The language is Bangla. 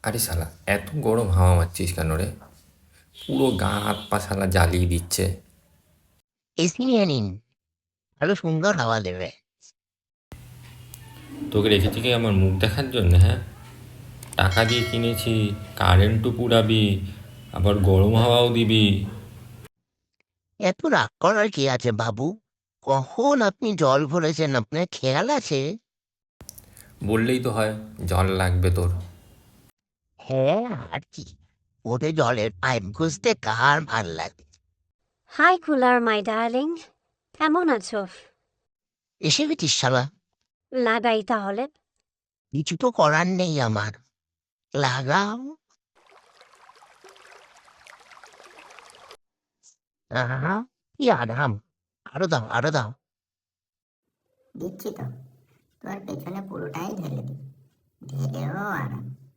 আরে শালা, এত গরম হাওয়া মারছিস কেন রে? পুরো গা হাত পা শালা জ্বালিয়ে দিচ্ছে। এসি নিয়ে নিন, ভালো সুন্দর হাওয়া দেবে। তোকে রেখেছি কি আমার মুখ দেখার জন্য? হ্যাঁ, টাকা দিয়ে কিনেছি, কারেন্টও পুড়াবি, আবার গরম হাওয়াও দিবি। এত রাগ করার কি আছে বাবু? কখন আপনি জল ভরেছেন আপনার খেয়াল আছে? বললেই তো হয়, জল লাগবে তোর। হ্যাঁ, আর কি, ওতে জলের পাইপ খুঁজতে কার ভাল লাগে? হাই কুলার মাই ডার্লিং, কেমন আছো? এসে গেছিস শালা। লাগাই তাহলে। কিছু তো করার নেই আমার, লাগাও। আহা, কি আরাম! আরো দাও, আরো দাও। দিচ্ছি তো, তোর পেছনে পুরোটাই ঢেলে দিই, ঢেলেও আরাম।